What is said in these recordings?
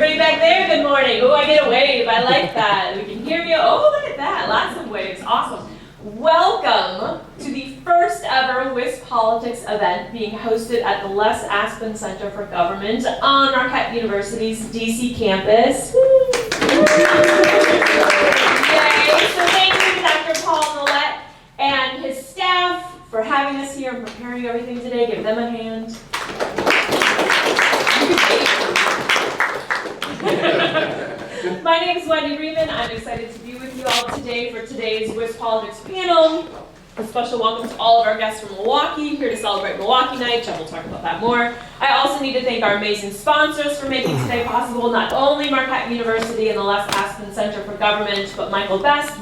Everybody back there, good morning. Oh, I get a wave. I like that. We can hear you. Oh, look at that. Lots of waves. Awesome. Welcome to the first ever WisPolitics event being hosted at the Les Aspin Center for Government on Marquette University's DC campus. Yay! So thank you to Dr. Paul Millett and his staff for having us here and preparing everything today. Give them a hand. My name is Wendy Riemann. I'm excited to be with you all today for today's WisPolitics panel. A special welcome to all of our guests from Milwaukee, here to celebrate Milwaukee Night. Jeff will talk about that more. I also need to thank our amazing sponsors for making today possible, not only Marquette University and the Les Aspin Center for Government, but Michael Best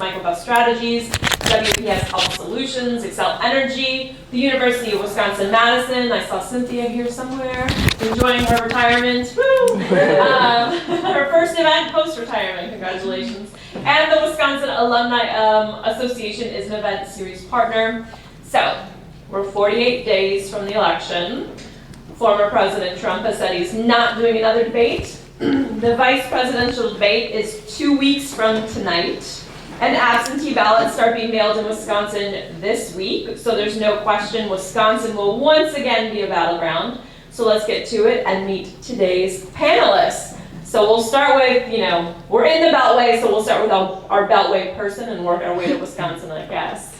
Strategies, WPS Health Solutions, Excel Energy, the University of Wisconsin-Madison. I saw Cynthia here somewhere, enjoying her retirement. Woo! Her first event post-retirement, congratulations. And the Wisconsin Alumni Association is an event series partner. So, we're 48 days from the election. Former President Trump has said he's not doing another debate. The vice presidential debate is 2 weeks from tonight. And absentee ballots start being mailed in Wisconsin this week. So there's no question Wisconsin will once again be a battleground. So let's get to it and meet today's panelists. So we'll start with, we're in the Beltway, so we'll start with our Beltway person and work our way to Wisconsin, I guess.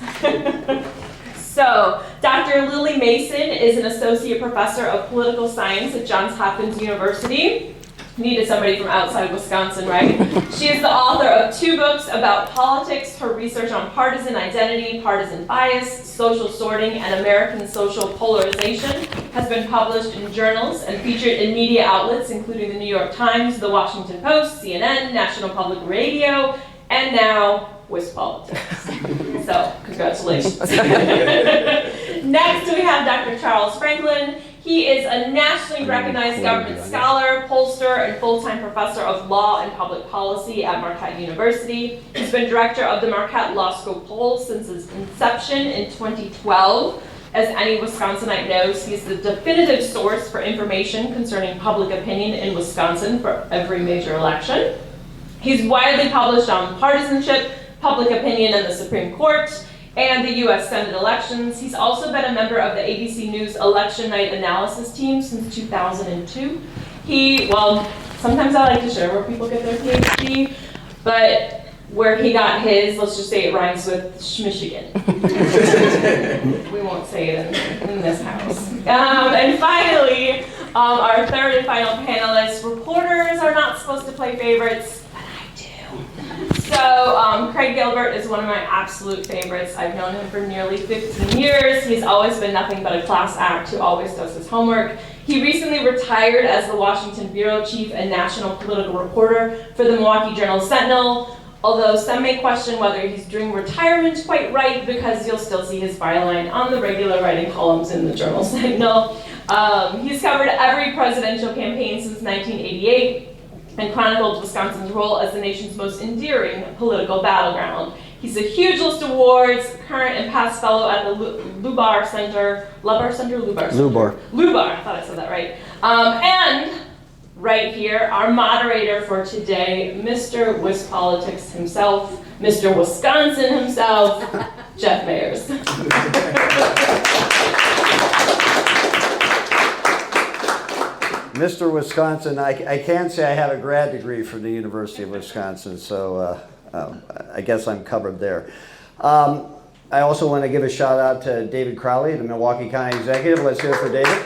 So, Dr. Lilliana Mason is an associate professor of political science at Johns Hopkins University. Needed somebody from outside Wisconsin, right? She is the author of 2 books about politics. Her research on partisan identity, partisan bias, social sorting, and American social polarization has been published in journals and featured in media outlets including the New York Times, the Washington Post, CNN, National Public Radio, and now WisPolitics. So, congratulations. Next, we have Dr. Charles Franklin. He is a nationally recognized government scholar, pollster, and full-time professor of law and public policy at Marquette University. He's been director of the Marquette Law School poll since its inception in 2012. As any Wisconsinite knows, he's the definitive source for information concerning public opinion in Wisconsin for every major election. He's widely published on partisanship, public opinion, and the Supreme Court, and the U.S. Senate elections. He's also been a member of the ABC News election night analysis team since 2002. Sometimes I like to share where people get their PhD, but where he got his, let's just say it rhymes with Michigan. We won't say it in this house. And finally, our third and final panelist, reporters are not supposed to play favorites. So, Craig Gilbert is one of my absolute favorites. I've known him for nearly 15 years. He's always been nothing but a class act who always does his homework. He recently retired as the Washington bureau chief and national political reporter for the Milwaukee Journal Sentinel, although some may question whether he's doing retirement quite right because you'll still see his byline on the regular writing columns in the Journal Sentinel. He's covered every presidential campaign since 1988. And chronicled Wisconsin's role as the nation's most endearing political battleground. He's a huge list of awards, current and past fellow at the Lubar Center, I thought I said that right. And right here, our moderator for today, Mr. WisPolitics himself, Mr. Wisconsin himself, Jeff Mayers. Mr. Wisconsin, I can say I have a grad degree from the University of Wisconsin, so I guess I'm covered there. I also want to give a shout out to David Crowley, the Milwaukee County Executive. Let's hear it for David.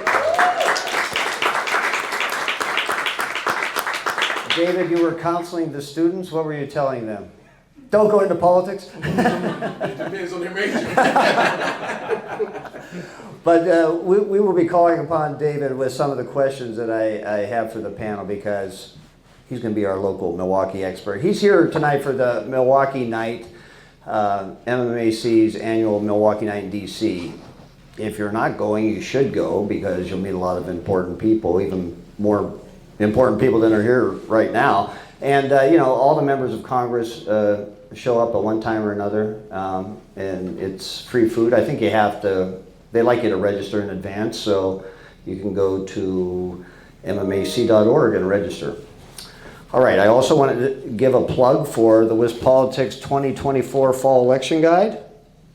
David, you were counseling the students. What were you telling them? Don't go into politics? It depends on their major. But we will be calling upon David with some of the questions that I have for the panel because he's going to be our local Milwaukee expert. He's here tonight for the Milwaukee Night, MMAC's annual Milwaukee Night in DC. If you're not going, you should go because you'll meet a lot of important people, even more important people than are here right now. And all the members of Congress show up at one time or another, and it's free food. I think they like you to register in advance, so you can go to MMAC.org and register. All right, I also wanted to give a plug for the WisPolitics 2024 Fall Election Guide.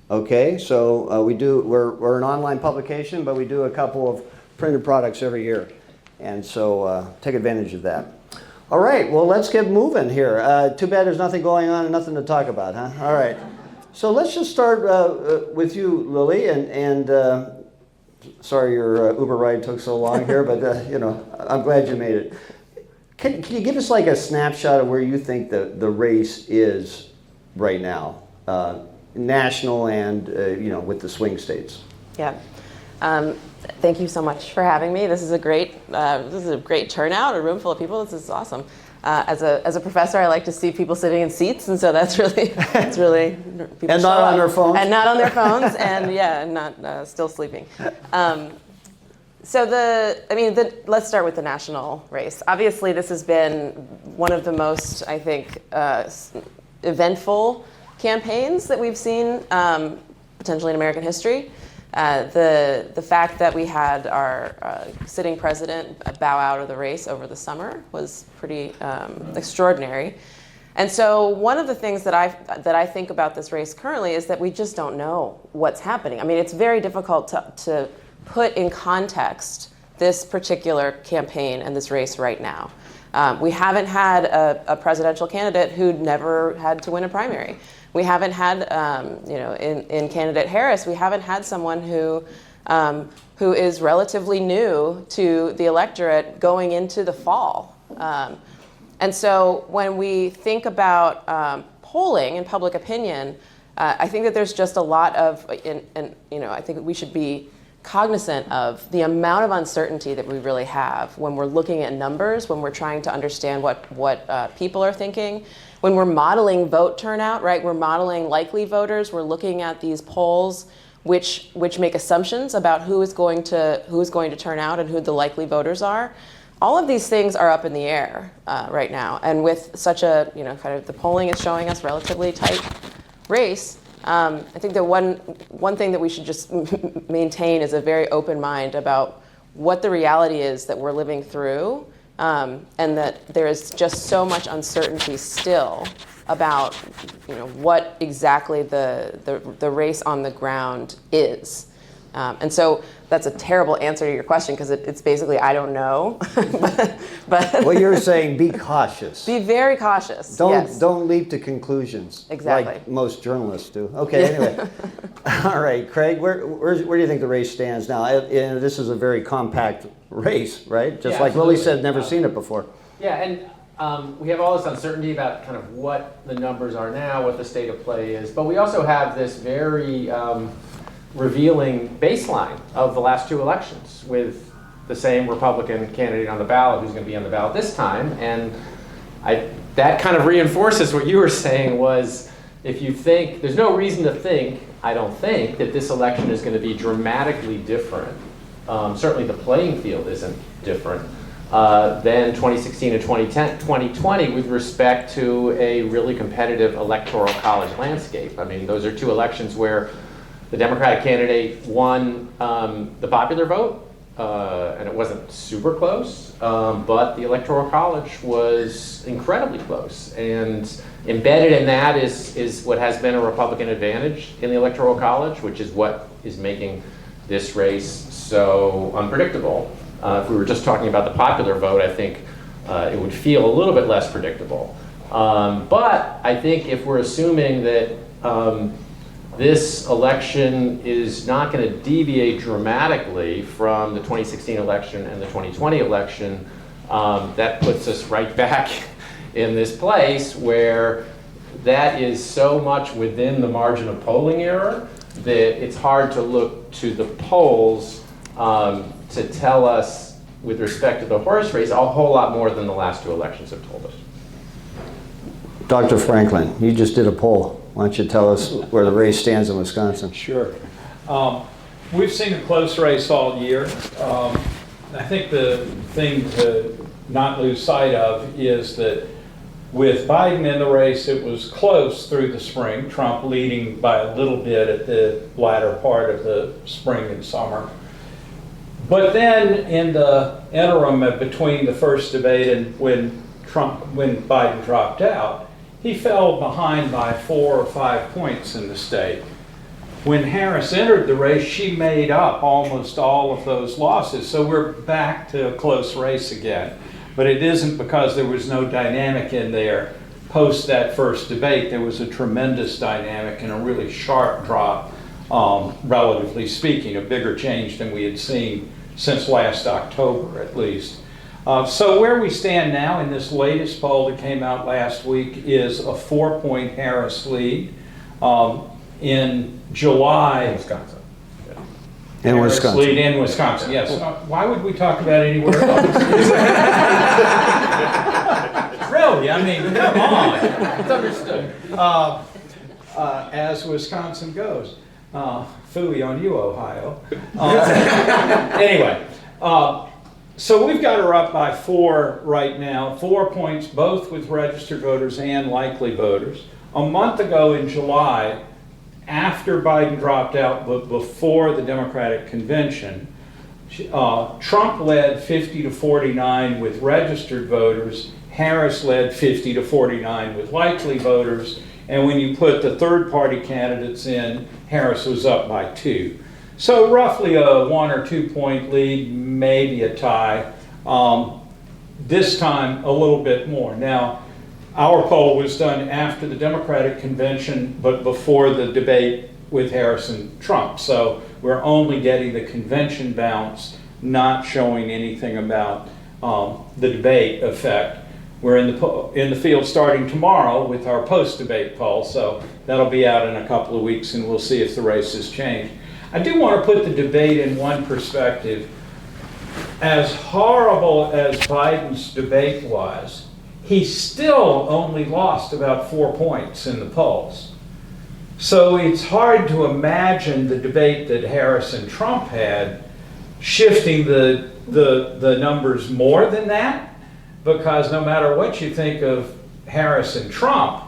Okay, so we're an online publication, but we do a couple of printed products every year. And so take advantage of that. All right, well, let's get moving here. Too bad there's nothing going on and nothing to talk about, huh? All right. So let's just start with you, Lily, and sorry your Uber ride took so long here, but I'm glad you made it. Can you give us like a snapshot of where you think the race is right now, national and with the swing states? Yeah. Thank you so much for having me. This is a great turnout, a room full of people. This is awesome. As a professor, I like to see people sitting in seats, and so that's really people and not on their phones. And not on their phones, and not still sleeping. Let's start with the national race. Obviously, this has been one of the most, I think, eventful campaigns that we've seen potentially in American history. The fact that we had our sitting president bow out of the race over the summer was pretty extraordinary. And so one of the things that I think about this race currently is that we just don't know what's happening. I mean, it's very difficult to put in context this particular campaign and this race right now. We haven't had a presidential candidate who'd never had to win a primary. We haven't had, in candidate Harris, we haven't had someone who is relatively new to the electorate going into the fall. And so when we think about polling and public opinion, I think that there's just a lot of, I think we should be cognizant of the amount of uncertainty that we really have when we're looking at numbers, when we're trying to understand what people are thinking, when we're modeling vote turnout, right? We're modeling likely voters. We're looking at these polls which make assumptions about who is going to turn out and who the likely voters are. All of these things are up in the air right now, and with such a kind of the polling is showing us relatively tight race. I think that one thing that we should just maintain is a very open mind about what the reality is that we're living through, and that there is just so much uncertainty still about what exactly the race on the ground is. And so that's a terrible answer to your question because it's basically I don't know. but Well, you're saying be cautious. Be very cautious. Don't leap to conclusions. Exactly. Like most journalists do. Okay. Anyway. All right, Craig. Where do you think the race stands now? This is a very compact race, right? Just like Lily said, never seen it before. Yeah, and we have all this uncertainty about kind of what the numbers are now, what the state of play is, but we also have this very revealing baseline of the last two elections with the same Republican candidate on the ballot who's going to be on the ballot this time. And that kind of reinforces what you were saying was, if you think, there's no reason to think, I don't think, that this election is going to be dramatically different. Certainly the playing field isn't different than 2016 and 2020 with respect to a really competitive electoral college landscape. I mean, those are two elections where the Democratic candidate won the popular vote, and it wasn't super close, but the Electoral College was incredibly close. And embedded in that is what has been a Republican advantage in the Electoral College, which is what is making this race so unpredictable. If we were just talking about the popular vote, I think it would feel a little bit less predictable. But I think if we're assuming that this election is not going to deviate dramatically from the 2016 election and the 2020 election, that puts us right back in this place where that is so much within the margin of polling error that it's hard to look to the polls to tell us, with respect to the horse race, a whole lot more than the last two elections have told us. Dr. Franklin, you just did a poll. Why don't you tell us where the race stands in Wisconsin? Sure. We've seen a close race all year. I think the thing to not lose sight of is that with Biden in the race, it was close through the spring, Trump leading by a little bit at the latter part of the spring and summer. But then in the interim between the first debate and when when Biden dropped out, he fell behind by 4 or 5 points in the state. When Harris entered the race, she made up almost all of those losses. So we're back to a close race again. But it isn't because there was no dynamic in there. Post that first debate, there was a tremendous dynamic and a really sharp drop, relatively speaking, a bigger change than we had seen since last October, at least. So where we stand now in this latest poll that came out last week is a 4-point Harris lead. In July, Wisconsin. In Harris Wisconsin. lead in Wisconsin, yes. Why would we talk about anywhere else? Really, I mean, come on. It's understood. As Wisconsin goes. Phooey on you, Ohio. Anyway, so we've got her up by 4 right now, 4 points, both with registered voters and likely voters. A month ago in July, after Biden dropped out, but before the Democratic convention, Trump led 50-49 with registered voters. Harris led 50-49 with likely voters. And when you put the third-party candidates in, Harris was up by 2. So roughly a 1 or 2 point lead, maybe a tie. This time, a little bit more. Now, our poll was done after the Democratic convention, but before the debate with Harris and Trump. So we're only getting the convention bounce, not showing anything about the debate effect. We're in the field starting tomorrow with our post-debate poll, so that'll be out in a couple of weeks, and we'll see if the race has changed. I do want to put the debate in one perspective. As horrible as Biden's debate was, he still only lost about 4 points in the polls. So it's hard to imagine the debate that Harris and Trump had shifting the numbers more than that, because no matter what you think of Harris and Trump,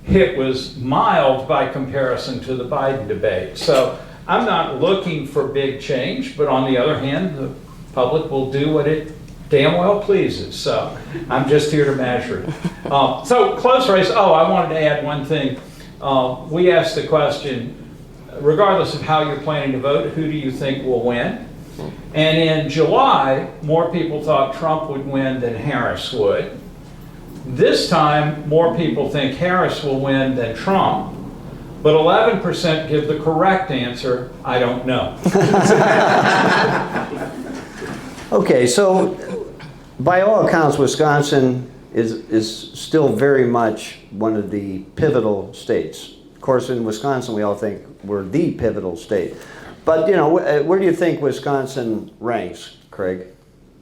it was mild by comparison to the Biden debate. So I'm not looking for big change, but on the other hand, the public will do what it damn well pleases. So I'm just here to measure it. So close race. Oh, I wanted to add one thing. We asked the question, regardless of how you're planning to vote, who do you think will win? And in July, more people thought Trump would win than Harris would. This time, more people think Harris will win than Trump, but 11% give the correct answer, I don't know. Okay, so by all accounts, Wisconsin is still very much one of the pivotal states. Of course, in Wisconsin, we all think we're the pivotal state. But, you know, where do you think Wisconsin ranks, Craig?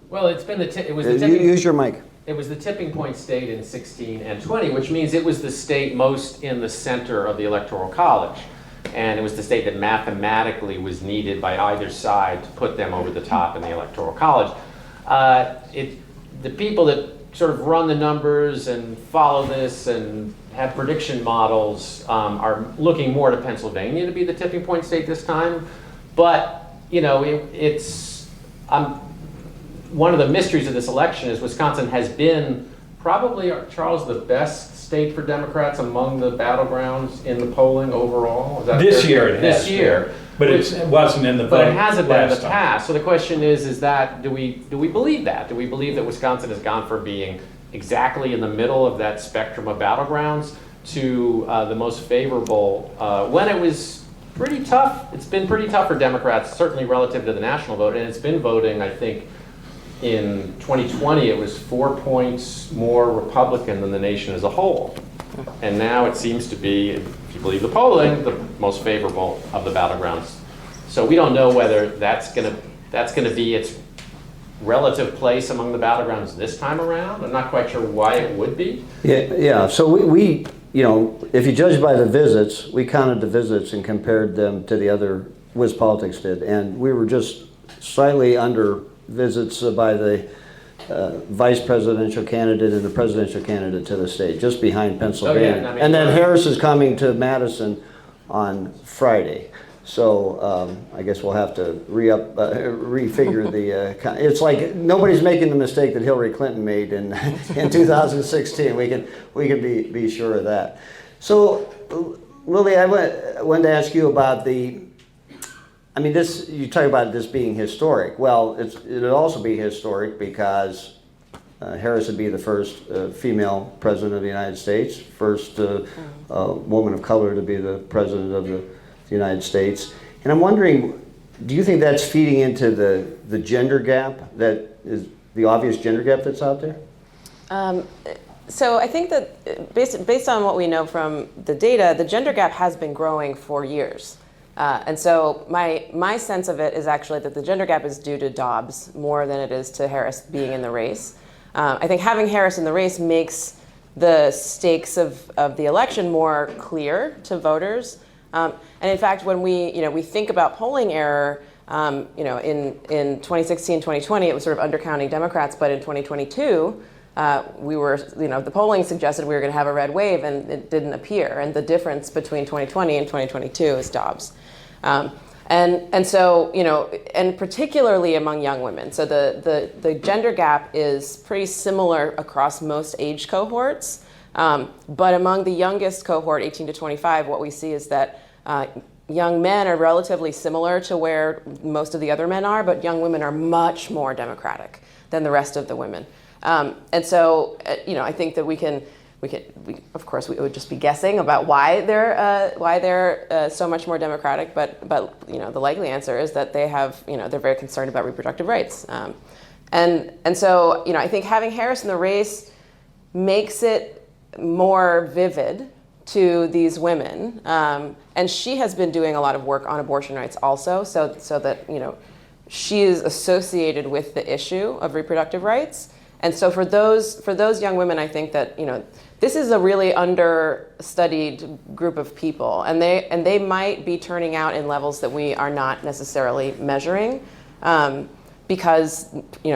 Well, it's been it was the tipping, Use your mic. it was the tipping point state in 16 and 20, which means it was the state most in the center of the Electoral College. And it was the state that mathematically was needed by either side to put them over the top in the Electoral College. The people that sort of run the numbers and follow this and have prediction models are looking more to Pennsylvania to be the tipping point state this time. But, you know, it's one of the mysteries of this election is Wisconsin has been probably, Charles, the best state for Democrats among the battlegrounds in the polling overall. Is that This fair? year it has This year. been. But it wasn't in the vote. But it hasn't been in the last time. past. So the question is that, do we believe that? Do we believe that Wisconsin has gone from being exactly in the middle of that spectrum of battlegrounds to the most favorable, when it was pretty tough? It's been pretty tough for Democrats, certainly relative to the national vote, and it's been voting, I think, in 2020, it was 4 points more Republican than the nation as a whole. And now it seems to be, if you believe the polling, the most favorable of the battlegrounds. So we don't know whether that's going to be its relative place among the battlegrounds this time around. I'm not quite sure why it would be. Yeah. So we you know, if you judge by the visits, we counted the visits and compared them to the other WisPolitics did, and we were just slightly under visits by the vice presidential candidate and the presidential candidate to the state, just behind Pennsylvania. Oh, yeah, I mean, and then Harris is coming to Madison on Friday. So I guess we'll have to refigure the. It's like nobody's making the mistake that Hillary Clinton made in 2016. We can be sure of that. So, Lily, I wanted to ask you about the. I mean, this you talk about this being historic. Well, it'll also be historic because Harris would be the first female president of the United States, first woman of color to be the president of the United States. And I'm wondering, do you think that's feeding into the gender gap, that is the obvious gender gap that's out there? So I think that based on what we know from the data, the gender gap has been growing for years. And so my sense of it is actually that the gender gap is due to Dobbs more than it is to Harris being in the race. I think having Harris in the race makes the stakes of the election more clear to voters. And in fact, when we think about polling error, in 2016, 2020, it was sort of undercounting Democrats, but in 2022, the polling suggested we were going to have a red wave, and it didn't appear. And the difference between 2020 and 2022 is Dobbs. And so, and particularly among young women. So the gender gap is pretty similar across most age cohorts. But among the youngest cohort, 18 to 25, what we see is that young men are relatively similar to where most of the other men are, but young women are much more Democratic than the rest of the women. And so, I think that we of course, we would just be guessing about why they're so much more Democratic, but the likely answer is that they have, they're very concerned about reproductive rights. And so, I think having Harris in the race makes it more vivid to these women. And she has been doing a lot of work on abortion rights also, so that, she is associated with the issue of reproductive rights. And so for those young women, I think that, this is a really understudied group of people, and they might be turning out in levels that we are not necessarily measuring, because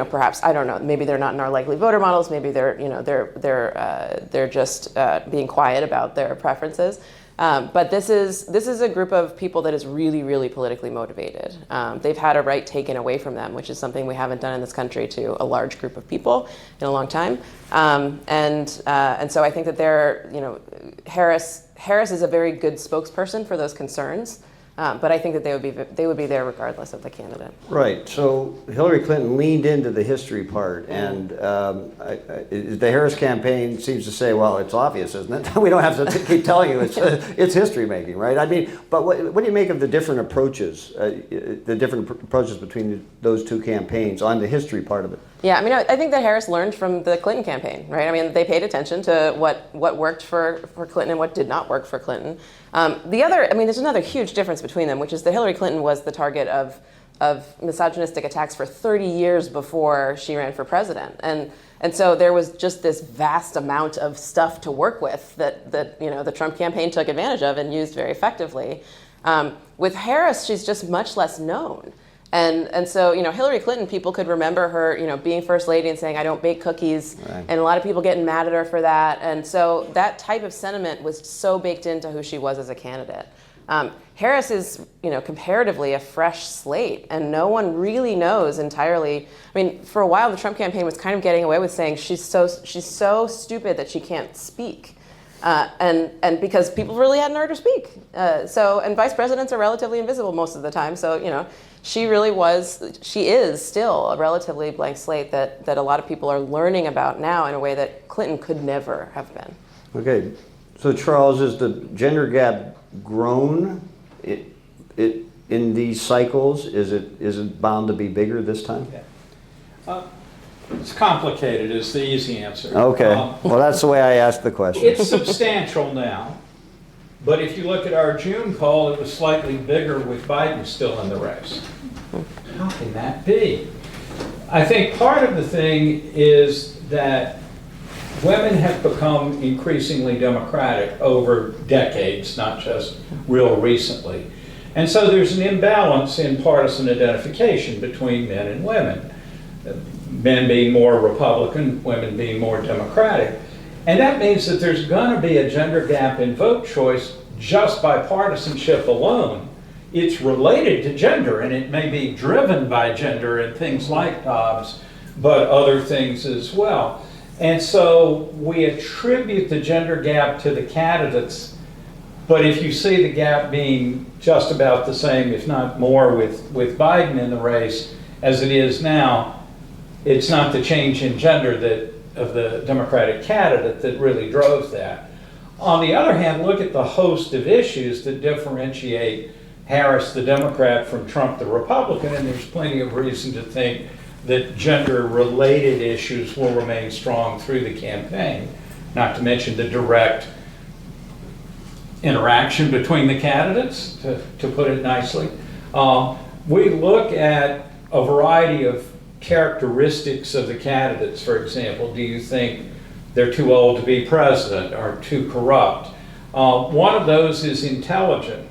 perhaps, I don't know, maybe they're not in our likely voter models, maybe they're just being quiet about their preferences. But this is a group of people that is really, really politically motivated. They've had a right taken away from them, which is something we haven't done in this country to a large group of people in a long time. And so I think that Harris is a very good spokesperson for those concerns. But I think that they would be there regardless of the candidate. Right. So Hillary Clinton leaned into the history part, and the Harris campaign seems to say, "Well, it's obvious, isn't it? We don't have to keep telling you it's history making, right?" I mean, but what do you make of the different approaches, between those two campaigns on the history part of it? Yeah, I mean, I think that Harris learned from the Clinton campaign, right? I mean, they paid attention to what worked for Clinton and what did not work for Clinton. There's another huge difference between them, which is that Hillary Clinton was the target of misogynistic attacks for 30 years before she ran for president. And so there was just this vast amount of stuff to work with that the Trump campaign took advantage of and used very effectively. With Harris, she's just much less known. And so, Hillary Clinton, people could remember her, being first lady and saying, "I don't bake cookies," right. And a lot of people getting mad at her for that. And so that type of sentiment was so baked into who she was as a candidate. Harris is, comparatively a fresh slate, and no one really knows entirely. I mean, for a while, the Trump campaign was kind of getting away with saying she's so stupid that she can't speak. And because people really hadn't heard her speak. And vice presidents are relatively invisible most of the time. So, she is still a relatively blank slate that a lot of people are learning about now in a way that Clinton could never have been. Okay, so Charles, is the gender gap grown in these cycles? Is it bound to be bigger this time? Yeah. It's complicated is the easy answer. Okay, well that's the way I asked the question. It's substantial now, but if you look at our June poll, it was slightly bigger with Biden still in the race. How can that be? I think part of the thing is that women have become increasingly democratic over decades, not just real recently. And so there's an imbalance in partisan identification between men and women. Men being more Republican, women being more Democratic. And that means that there's going to be a gender gap in vote choice just by partisanship alone it's related to gender, and it may be driven by gender and things like Dobbs, but other things as well. And so we attribute the gender gap to the candidates, but if you see the gap being just about the same, if not more, with Biden in the race as it is now, it's not the change in gender of the Democratic candidate that really drove that. On the other hand, look at the host of issues that differentiate Harris, the Democrat, from Trump, the Republican, and there's plenty of reason to think that gender-related issues will remain strong through the campaign, not to mention the direct interaction between the candidates, to put it nicely. We look at a variety of characteristics of the candidates. For example, do you think they're too old to be president or too corrupt? One of those is intelligent.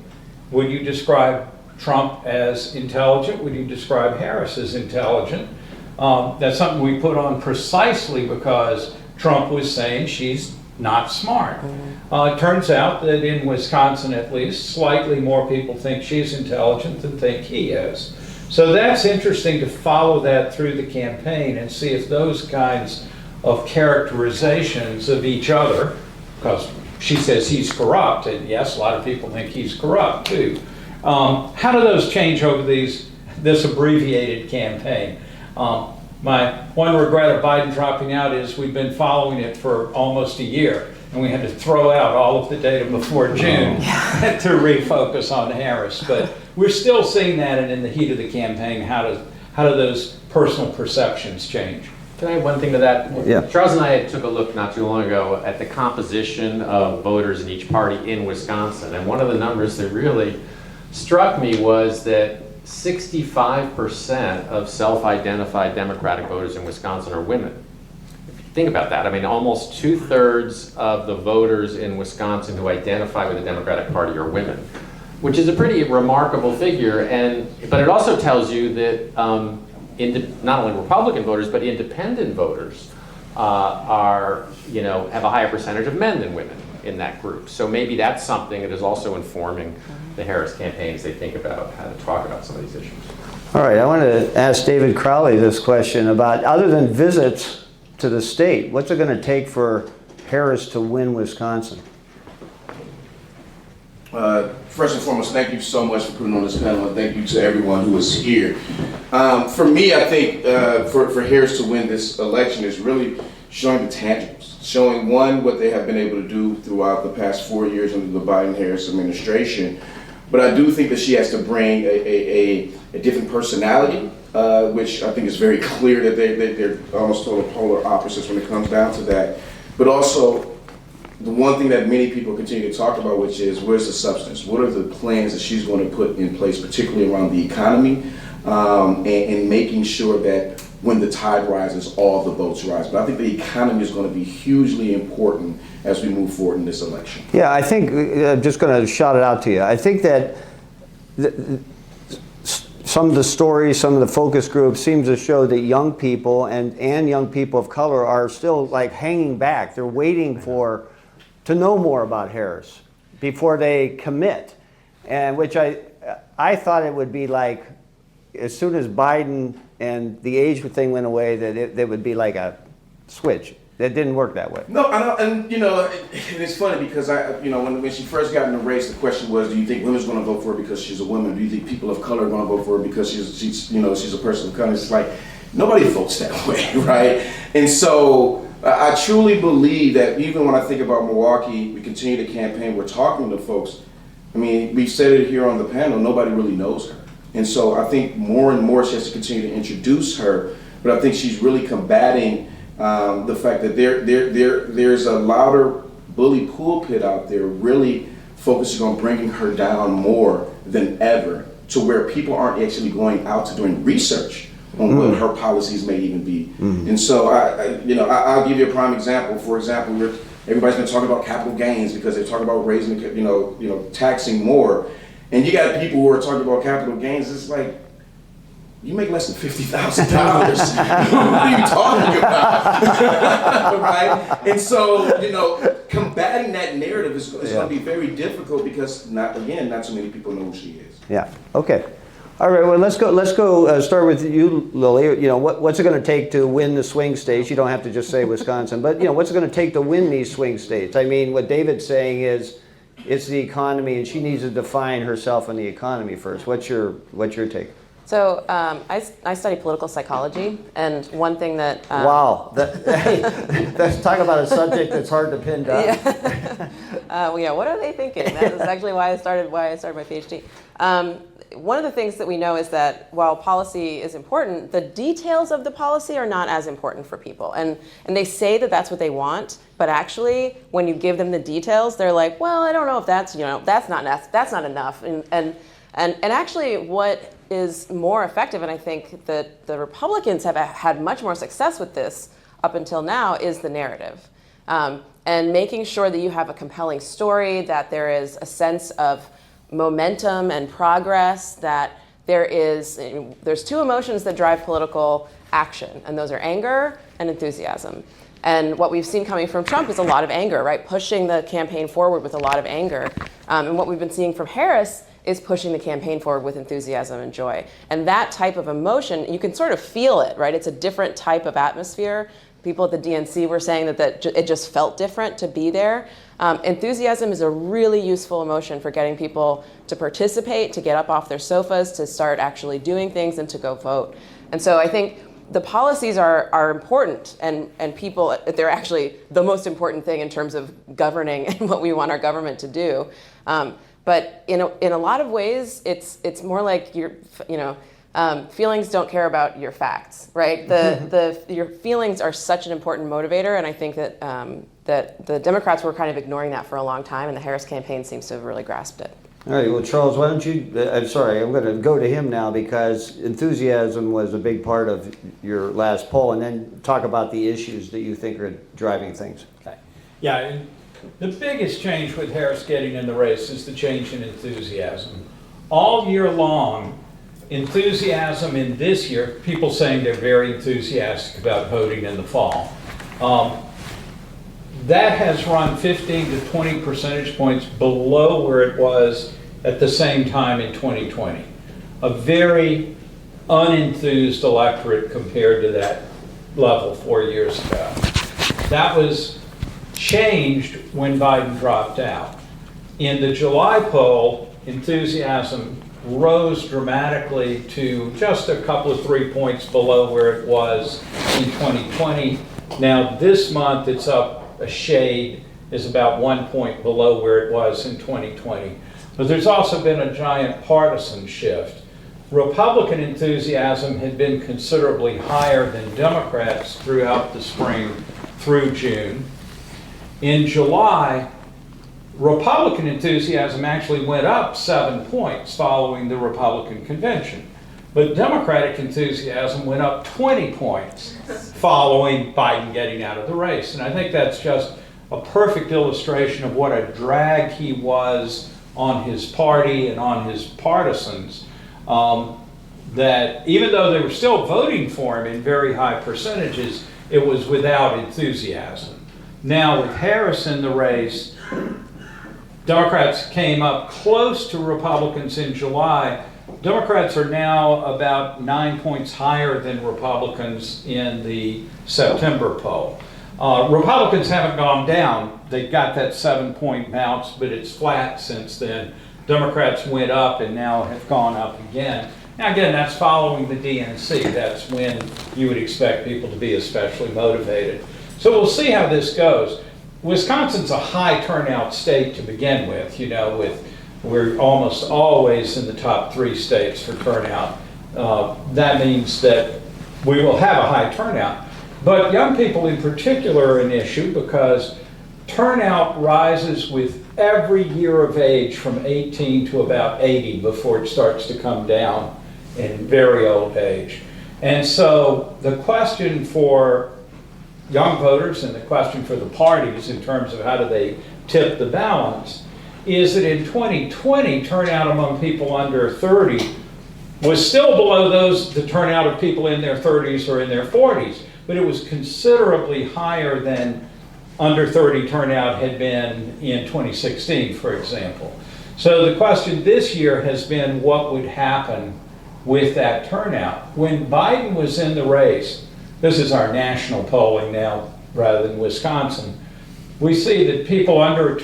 Would you describe Trump as intelligent? Would you describe Harris as intelligent? That's something we put on precisely because Trump was saying she's not smart. It turns out that in Wisconsin, at least, slightly more people think she's intelligent than think he is. So that's interesting to follow that through the campaign and see if those kinds of characterizations of each other, because she says he's corrupt, and yes, a lot of people think he's corrupt too. How do those change over this abbreviated campaign? My one regret of Biden dropping out is we've been following it for almost a year, and we had to throw out all of the data before June to refocus on Harris. But we're still seeing that, and in the heat of the campaign, how do those personal perceptions change? Can I add one thing to that? Yeah. Charles and I took a look not too long ago at the composition of voters in each party in Wisconsin, and one of the numbers that really struck me was that 65% of self-identified Democratic voters in Wisconsin are women. If you think about that, I mean, almost 2/3 of the voters in Wisconsin who identify with the Democratic Party are women, which is a pretty remarkable figure. But it also tells you that not only Republican voters, but independent voters have a higher percentage of men than women in that group. So maybe that's something that is also informing the Harris campaign as they think about how to talk about some of these issues. All right, I want to ask David Crowley this question about, other than visits to the state, what's it going to take for Harris to win Wisconsin? First and foremost, thank you so much for putting on this panel, and thank you to everyone who is here. For me, I think for Harris to win this election is really showing the tangibles, showing, one, what they have been able to do throughout the past 4 years under the Biden-Harris administration. But I do think that she has to bring a different personality, which I think is very clear that they're almost total polar opposites when it comes down to that. But also, the one thing that many people continue to talk about, which is, where's the substance? What are the plans that she's going to put in place, particularly around the economy, and making sure that when the tide rises, all the boats rise. But I think the economy is going to be hugely important as we move forward in this election. Yeah, I think, I'm just going to shout it out to you. I think that some of the stories, some of the focus groups seem to show that young people and young people of color are still like hanging back. They're waiting to know more about Harris before they commit. And which I thought it would be like, as soon as Biden and the age thing went away, that it would be like a switch. That didn't work that way. No, I know, and it's funny because when she first got in the race, the question was, do you think women's going to vote for her because she's a woman? Do you think people of color are going to vote for her because she's a person of color? It's like nobody votes that way, right? And so I truly believe that even when I think about Milwaukee, we continue to campaign. We're talking to folks. I mean, we've said it here on the panel. Nobody really knows her. And so I think more and more she has to continue to introduce her, but I think she's really combating the fact that there's a louder bully pulpit out there really focusing on bringing her down more than ever, to where people aren't actually going out to doing research on what her policies may even be. And so I'll give you a prime example. For example, everybody's been talking about capital gains because they talk about raising, taxing more. And you got people who are talking about capital gains. It's like, you make less than $50,000. What are you talking about? Right? And so, you know, combating that narrative is going to be very difficult because not so many people know who she is. Yeah. Okay. All right. Well, let's go. Start with you, Lily. You know, what's it going to take to win the swing states? You don't have to just say Wisconsin, but you know, what's it going to take to win these swing states? I mean, what David's saying is, it's the economy, and she needs to define herself in the economy first. What's your take? So I study political psychology, and one thing that wow, let's talk about a subject that's hard to pin down. Yeah, what are they thinking? That is actually why I started my PhD. One of the things that we know is that while policy is important, the details of the policy are not as important for people. And they say that that's what they want, but actually, when you give them the details, they're like, well, I don't know if that's not enough. And actually, what is more effective, and I think that the Republicans have had much more success with this up until now, is the narrative. And making sure that you have a compelling story, that there is a sense of momentum and progress, that there's two emotions that drive political action, and those are anger and enthusiasm. And what we've seen coming from Trump is a lot of anger, right? Pushing the campaign forward with a lot of anger. And what we've been seeing from Harris is pushing the campaign forward with enthusiasm and joy. And that type of emotion, you can sort of feel it, right? It's a different type of atmosphere. People at the DNC were saying that it just felt different to be there. Enthusiasm is a really useful emotion for getting people to participate, to get up off their sofas, to start actually doing things, and to go vote. And so I think the policies are important, and people, they're actually the most important thing in terms of governing and what we want our government to do. But in a lot of ways, it's more like feelings don't care about your facts, right? Your feelings are such an important motivator, and I think that that the Democrats were kind of ignoring that for a long time, and the Harris campaign seems to have really grasped it. All right, well, Charles, why don't you, I'm sorry, I'm going to go to him now because enthusiasm was a big part of your last poll, and then talk about the issues that you think are driving things. Okay. Yeah, and the biggest change with Harris getting in the race is the change in enthusiasm. All year long, enthusiasm in this year, people saying they're very enthusiastic about voting in the fall. That has run 15 to 20 percentage points below where it was at the same time in 2020. A very unenthused electorate compared to that level 4 years ago. That was changed when Biden dropped out. In the July poll, enthusiasm rose dramatically to just a couple of 3 points below where it was in 2020. Now this month it's up a shade, is about 1 point below where it was in 2020. But there's also been a giant partisan shift. Republican enthusiasm had been considerably higher than Democrats throughout the spring through June. In July, Republican enthusiasm actually went up 7 points following the Republican convention. But Democratic enthusiasm went up 20 points following Biden getting out of the race. And I think that's just a perfect illustration of what a drag he was on his party and on his partisans. That even though they were still voting for him in very high percentages, it was without enthusiasm. Now with Harris in the race, Democrats came up close to Republicans in July. Democrats are now about 9 points higher than Republicans in the September poll. Republicans haven't gone down. They got that 7 point bounce, but it's flat since then. Democrats went up and now have gone up again. Now again, that's following the DNC. That's when you would expect people to be especially motivated. So we'll see how this goes. Wisconsin's a high turnout state to begin with, we're almost always in the top 3 states for turnout. That means that we will have a high turnout. But young people in particular are an issue because turnout rises with every year of age from 18 to about 80 before it starts to come down in very old age. And so the question for young voters and the question for the parties in terms of how do they tip the balance is that in 2020, turnout among people under 30 was still below the turnout of people in their 30s or in their 40s, but it was considerably higher than under 30 turnout had been in 2016, for example. So the question this year has been what would happen with that turnout. When Biden was in the race, this is our national polling now rather than Wisconsin, we see that people under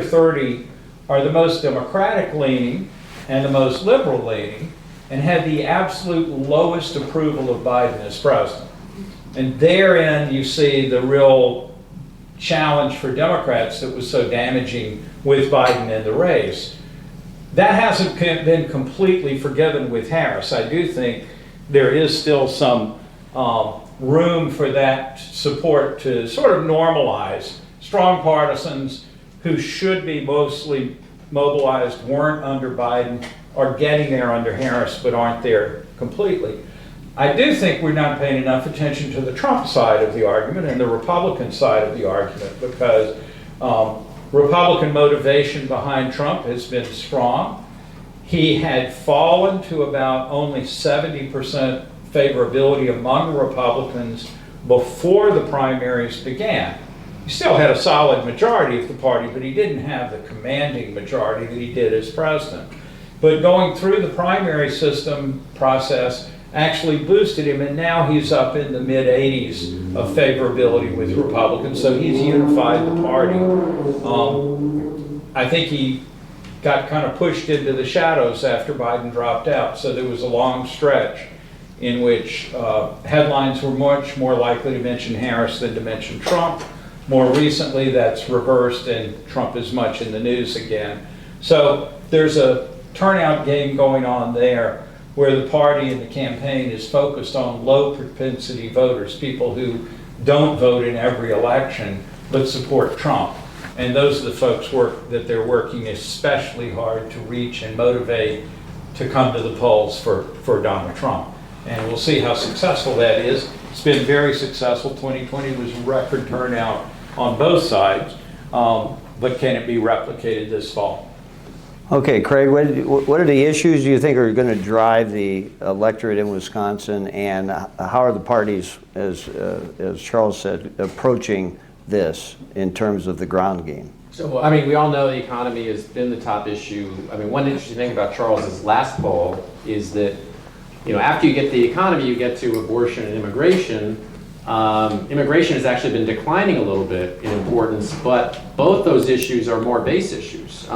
30 are the most Democratic leaning and the most liberal leaning, and had the absolute lowest approval of Biden as president. And therein you see the real challenge for Democrats that was so damaging with Biden in the race. That hasn't been completely forgiven with Harris. I do think there is still some room for that support to sort of normalize. Strong partisans who should be mostly mobilized weren't under Biden, are getting there under Harris, but aren't there completely. I do think we're not paying enough attention to the Trump side of the argument and the Republican side of the argument, because Republican motivation behind Trump has been strong. He had fallen to about only 70% favorability among Republicans before the primaries began. He still had a solid majority of the party, but he didn't have the commanding majority that he did as president. But going through the primary system process actually boosted him, and now he's up in the mid-80s of favorability with Republicans, so he's unified the party. I think he got kind of pushed into the shadows after Biden dropped out, so there was a long stretch in which headlines were much more likely to mention Harris than to mention Trump. More recently, that's reversed, and Trump is much in the news again. So there's a turnout game going on there where the party and the campaign is focused on low propensity voters, people who don't vote in every election but support Trump. And those are the folks that they're working especially hard to reach and motivate to come to the polls for Donald Trump. And we'll see how successful that is. It's been very successful. 2020 was a record turnout on both sides, but can it be replicated this fall? Okay, Craig, what are the issues you think are going to drive the electorate in Wisconsin, and how are the parties, as Charles said, approaching this in terms of the ground game? So, I mean, we all know the economy has been the top issue. I mean, one interesting thing about Charles's last poll is that, you know, after you get the economy, you get to abortion and immigration. Immigration has actually been declining a little bit in importance, but both those issues are more base issues.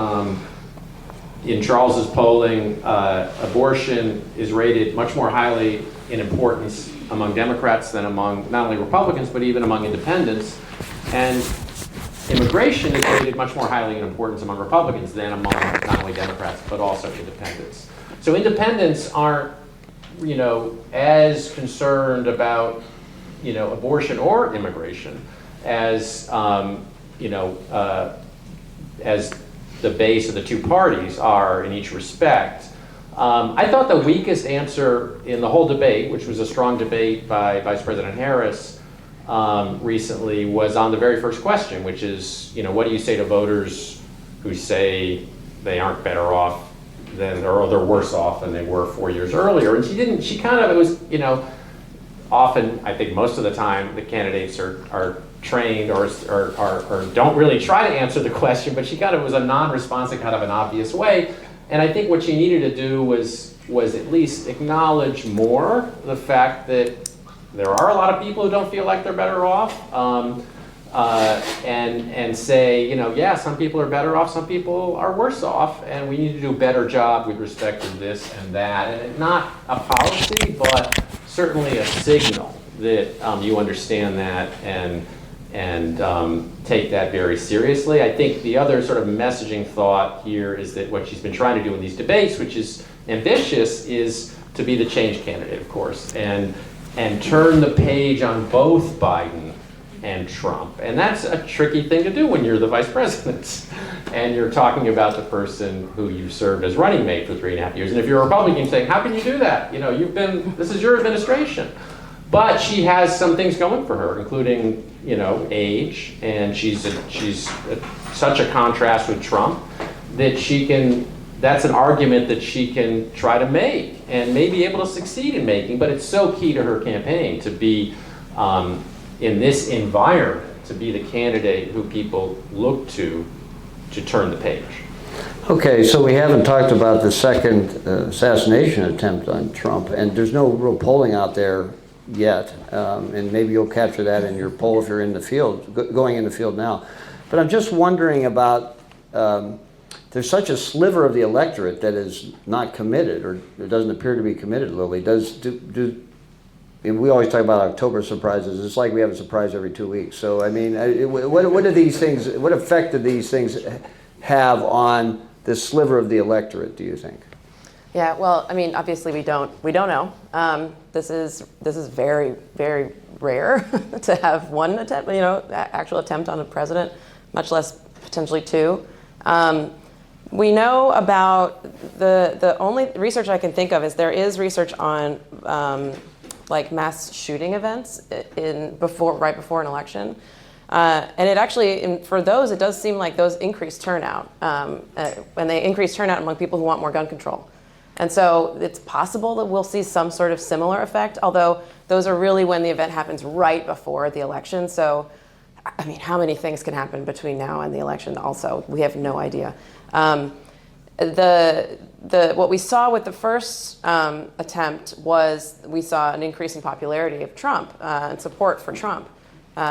In Charles's polling, abortion is rated much more highly in importance among Democrats than among not only Republicans, but even among independents. And immigration is rated much more highly in importance among Republicans than among not only Democrats, but also independents. So independents aren't, you know, as concerned about, you know, abortion or immigration as, as the base of the two parties are in each respect. I thought the weakest answer in the whole debate, which was a strong debate by Vice President Harris recently, was on the very first question, which is, you know, what do you say to voters who say they aren't better off than, or they're worse off than they were 4 years earlier? And she kind of, it was, you know, often, I think most of the time, the candidates are trained or don't really try to answer the question, but she kind of was a non-responsive, kind of an obvious way. And I think what she needed to do was at least acknowledge more the fact that there are a lot of people who don't feel like they're better off, and say, you know, yeah, some people are better off, some people are worse off, and we need to do a better job with respect to this and that. And not a policy, but certainly a signal that you understand that and take that very seriously. I think the other sort of messaging thought here is that what she's been trying to do in these debates, which is ambitious, is to be the change candidate, of course, and turn the page on both Biden and Trump. And that's a tricky thing to do when you're the vice president and you're talking about the person who you've served as running mate for 3.5 years. And if you're a Republican, saying, how can you do that? You know, this is your administration. But she has some things going for her, including, you know, age, and she's such a contrast with Trump that she can that's an argument that she can try to make and may be able to succeed in making, but it's so key to her campaign to be in this environment, to be the candidate who people look to turn the page. Okay, so we haven't talked about the second assassination attempt on Trump, and there's no real polling out there yet, and maybe you'll capture that in your poll if you're in the field, going in the field now. But I'm just wondering about, there's such a sliver of the electorate that is not committed, or it doesn't appear to be committed, Lily. And we always talk about October surprises. It's like we have a surprise every 2 weeks. So, I mean, what do these things, what effect do these things have on this sliver of the electorate, do you think? Yeah, well, I mean, obviously we don't know. This is very, very rare to have one attempt, actual attempt on a president, much less potentially two. We know about the only research I can think of is there is research on like mass shooting events right before an election. And it actually, for those, it does seem like those increase turnout. And they increase turnout among people who want more gun control. And so it's possible that we'll see some sort of similar effect, although those are really when the event happens right before the election. So, I mean, how many things can happen between now and the election also? We have no idea. What we saw with the first attempt was we saw an increase in popularity of Trump and support for Trump.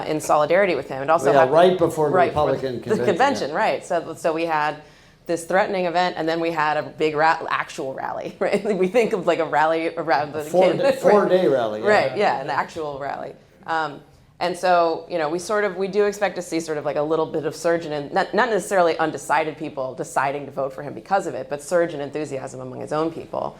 In solidarity with him. It also happened right before the Republican convention. Yeah. Right. So we had this threatening event, and then we had a big actual rally, right? We think of like a rally around the four-day rally. Yeah. Right, yeah, an actual rally. And so, we do expect to see sort of like a little bit of surge in, not necessarily undecided people deciding to vote for him because of it, but surge in enthusiasm among his own people.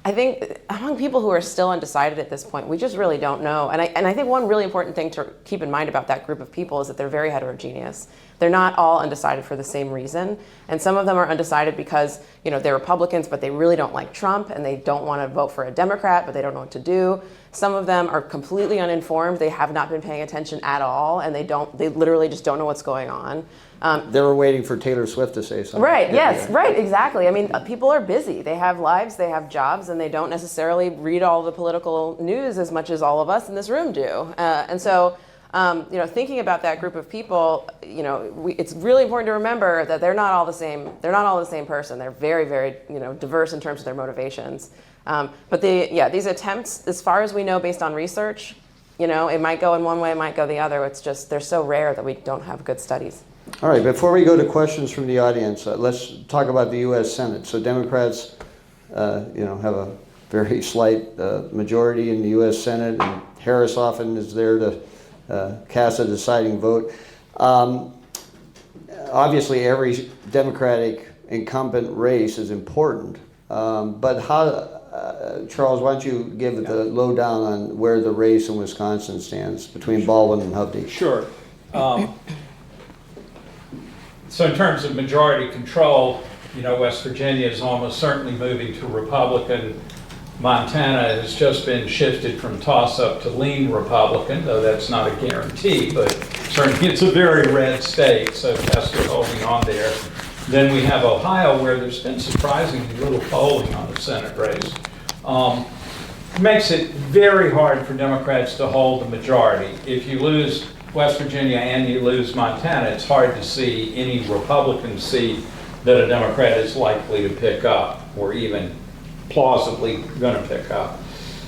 I think among people who are still undecided at this point, we just really don't know. And I think one really important thing to keep in mind about that group of people is that they're very heterogeneous. They're not all undecided for the same reason. And some of them are undecided because, they're Republicans, but they really don't like Trump, and they don't want to vote for a Democrat, but they don't know what to do. Some of them are completely uninformed. They have not been paying attention at all, and they literally just don't know what's going on. They were waiting for Taylor Swift to say something. Right, yes, right, exactly. I mean, people are busy. They have lives, they have jobs, and they don't necessarily read all the political news as much as all of us in this room do. And so, thinking about that group of people, it's really important to remember that they're not all the same. They're not all the same person. They're very, very, diverse in terms of their motivations. But these attempts, as far as we know, based on research, it might go in one way, it might go the other. It's just they're so rare that we don't have good studies. All right. Before we go to questions from the audience, let's talk about the U.S. Senate. So Democrats, have a very slight majority in the U.S. Senate, and Harris often is there to cast a deciding vote. Obviously, every Democratic incumbent race is important. But how, Charles, why don't you give the lowdown on where the race in Wisconsin stands between Baldwin and Hovde? Sure. So in terms of majority control, West Virginia is almost certainly moving to Republican. Montana has just been shifted from toss-up to lean Republican, though that's not a guarantee, but certainly it's a very red state, so Kester holding on there. Then we have Ohio, where there's been surprisingly little polling on the Senate race. Makes it very hard for Democrats to hold the majority. If you lose West Virginia and you lose Montana, it's hard to see any Republican seat that a Democrat is likely to pick up, or even plausibly going to pick up.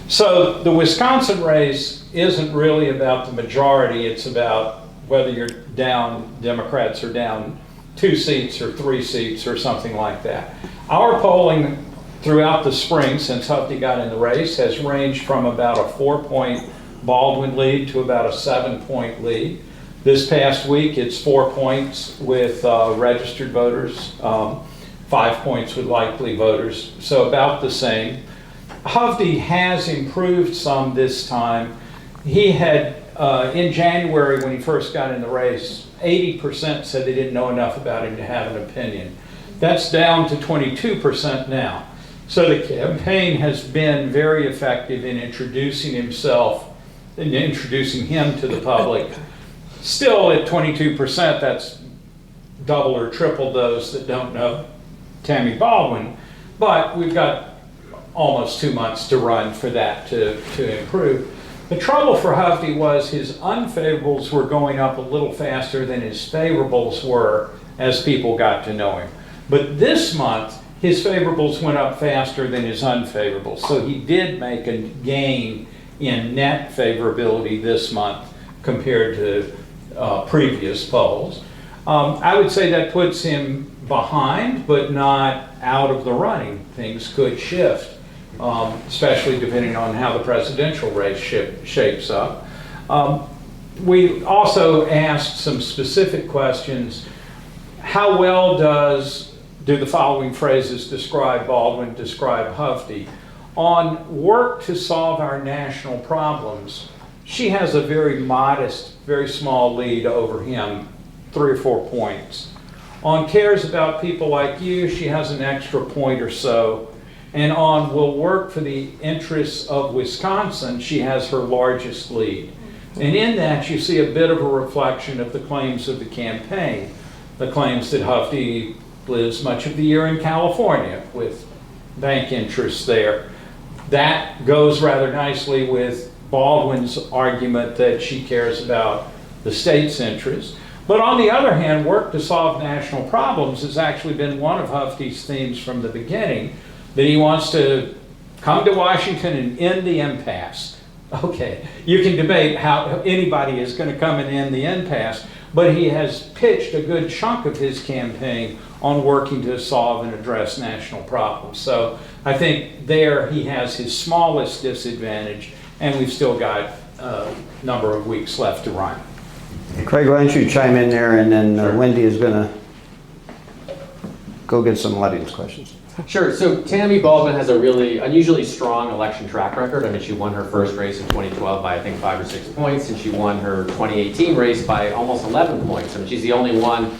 So the Wisconsin race isn't really about the majority, it's about whether you're down, Democrats are down 2 seats or 3 seats or something like that. Our polling throughout the spring, since Hovde got in the race, has ranged from about a 4-point Baldwin lead to about a 7-point lead. This past week, it's 4 points with registered voters, 5 points with likely voters, so about the same. Hovde has improved some this time. He had, in January when he first got in the race, 80% said they didn't know enough about him to have an opinion. That's down to 22% now. So the campaign has been very effective in introducing himself and introducing him to the public. Still at 22%, that's double or triple those that don't know Tammy Baldwin, but we've got almost 2 months to run for that to improve. The trouble for Hovde was his unfavorables were going up a little faster than his favorables were as people got to know him. But this month, his favorables went up faster than his unfavorables. So he did make a gain in net favorability this month compared to previous polls. I would say that puts him behind, but not out of the running. Things could shift. Especially depending on how the presidential race shapes up. We also asked some specific questions. How well do the following phrases describe Baldwin, describe Hovde? On work to solve our national problems, she has a very modest, very small lead over him, 3 or 4 points. On cares about people like you, she has an extra point or so. And on will work for the interests of Wisconsin, she has her largest lead. And in that, you see a bit of a reflection of the claims of the campaign. The claims that Hovde lives much of the year in California with bank interests there. That goes rather nicely with Baldwin's argument that she cares about the state's interests. But on the other hand, work to solve national problems has actually been one of Hovde's themes from the beginning, that he wants to come to Washington and end the impasse. Okay, you can debate how anybody is going to come and end the impasse, but he has pitched a good chunk of his campaign on working to solve and address national problems. So I think there he has his smallest disadvantage, and we've still got a number of weeks left to run. Craig, why don't you chime in there, and then Wendy is going to go get some audience questions. Sure. So Tammy Baldwin has a really unusually strong election track record. I mean, she won her first race in 2012 by, I think, 5 or 6 points, and she won her 2018 race by almost 11 points. I mean, she's the only one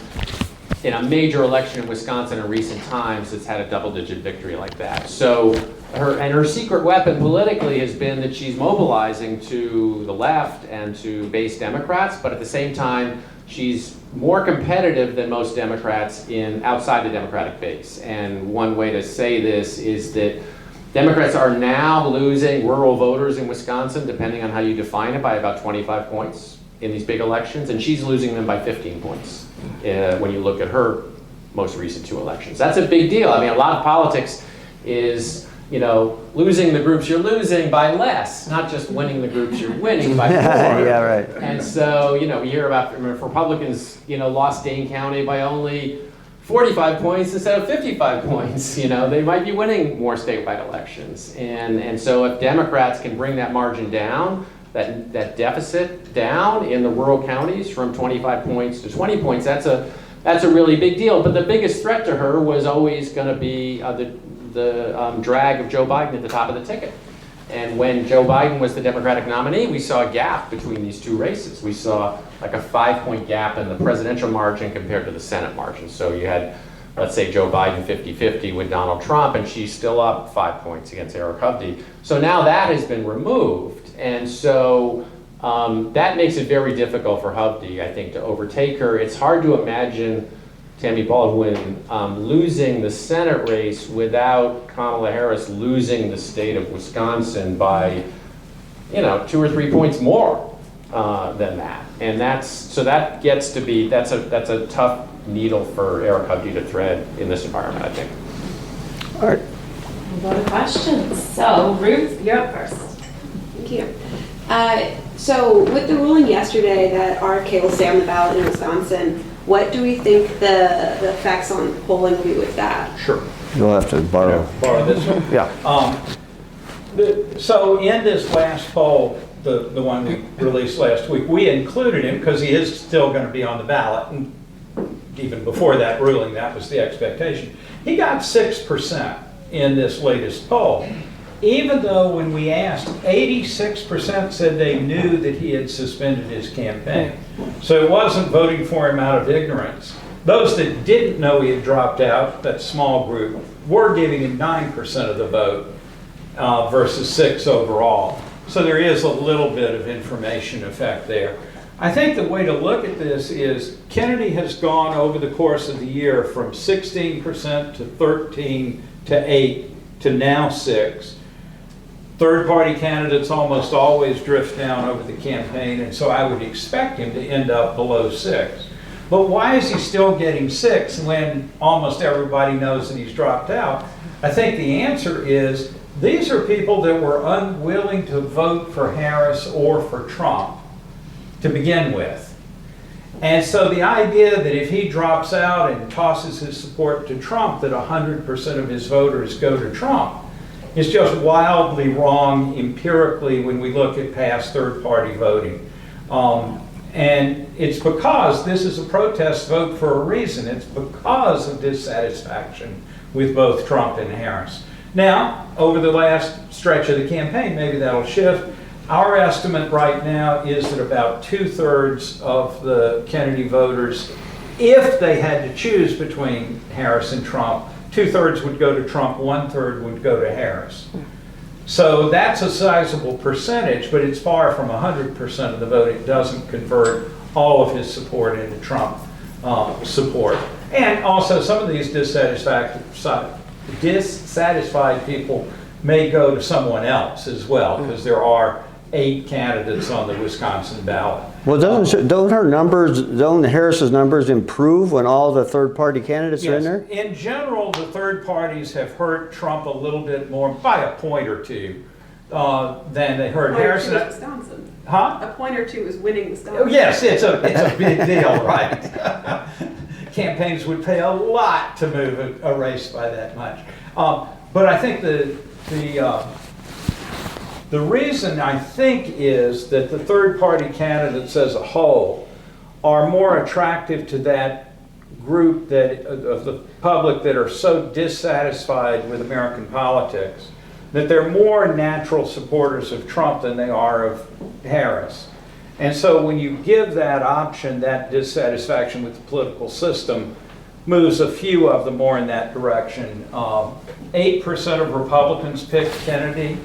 in a major election in Wisconsin in recent times that's had a double-digit victory like that. So her secret weapon politically has been that she's mobilizing to the left and to base Democrats, but at the same time, she's more competitive than most Democrats outside the Democratic base. And one way to say this is that Democrats are now losing rural voters in Wisconsin, depending on how you define it, by about 25 points in these big elections, and she's losing them by 15 points when you look at her most recent 2 elections. That's a big deal. I mean, a lot of politics is, losing the groups you're losing by less, not just winning the groups you're winning by more. Yeah, right. And so, we hear about if Republicans, lost Dane County by only 45 points instead of 55 points. They might be winning more statewide elections. And so if Democrats can bring that margin down, that deficit down in the rural counties from 25 points to 20 points, that's a really big deal. But the biggest threat to her was always going to be the drag of Joe Biden at the top of the ticket. And when Joe Biden was the Democratic nominee, we saw a gap between these 2 races. We saw like a 5-point gap in the presidential margin compared to the Senate margin. So you had, let's say, Joe Biden 50-50 with Donald Trump, and she's still up 5 points against Eric Hovde. So now that has been removed. And so that makes it very difficult for Hovde, I think, to overtake her. It's hard to imagine Tammy Baldwin losing the Senate race without Kamala Harris losing the state of Wisconsin by, 2 or 3 points more than that. And that's a tough needle for Eric Hovde to thread in this environment, I think. All right. We'll go to questions. So Ruth, you're up first. Thank you. So with the ruling yesterday that RFK will stay on the ballot in Wisconsin, what do we think the effects on polling will be with that? Sure. You'll have to borrow. Borrow this one? Yeah. So in this last poll, the one we released last week, we included him because he is still going to be on the ballot. And even before that ruling, that was the expectation. He got 6% in this latest poll, even though when we asked, 86% said they knew that he had suspended his campaign. So it wasn't voting for him out of ignorance. Those that didn't know he had dropped out, that small group, were giving him 9% of the vote versus 6 overall. So there is a little bit of information effect there. I think the way to look at this is Kennedy has gone over the course of the year from 16% to 13 to 8 to now 6. Third-party candidates almost always drift down over the campaign, and so I would expect him to end up below 6. But why is he still getting 6 when almost everybody knows that he's dropped out? I think the answer is these are people that were unwilling to vote for Harris or for Trump to begin with. And so the idea that if he drops out and tosses his support to Trump, that 100% of his voters go to Trump is just wildly wrong empirically when we look at past third-party voting. And it's because this is a protest vote for a reason. It's because of dissatisfaction with both Trump and Harris. Now, over the last stretch of the campaign, maybe that'll shift. Our estimate right now is that about 2/3 of the Kennedy voters, if they had to choose between Harris and Trump, 2/3 would go to Trump, 1/3 would go to Harris. So that's a sizable percentage, but it's far from 100% of the vote. It doesn't convert all of his support into Trump support. And also some of these dissatisfied people may go to someone else as well, because there are 8 candidates on the Wisconsin ballot. Well, don't Harris's numbers improve when all the third-party candidates are in there? In general, the third parties have hurt Trump a little bit more, by a point or two, than they hurt Harris. Wisconsin. Huh? A point or two is winning Wisconsin. Yes, it's a big deal, right? Campaigns would pay a lot to move a race by that much. But I think the reason I think is that the third-party candidates as a whole are more attractive to that group of the public that are so dissatisfied with American politics, that they're more natural supporters of Trump than they are of Harris. And so when you give that option, that dissatisfaction with the political system moves a few of them more in that direction. 8% of Republicans picked Kennedy.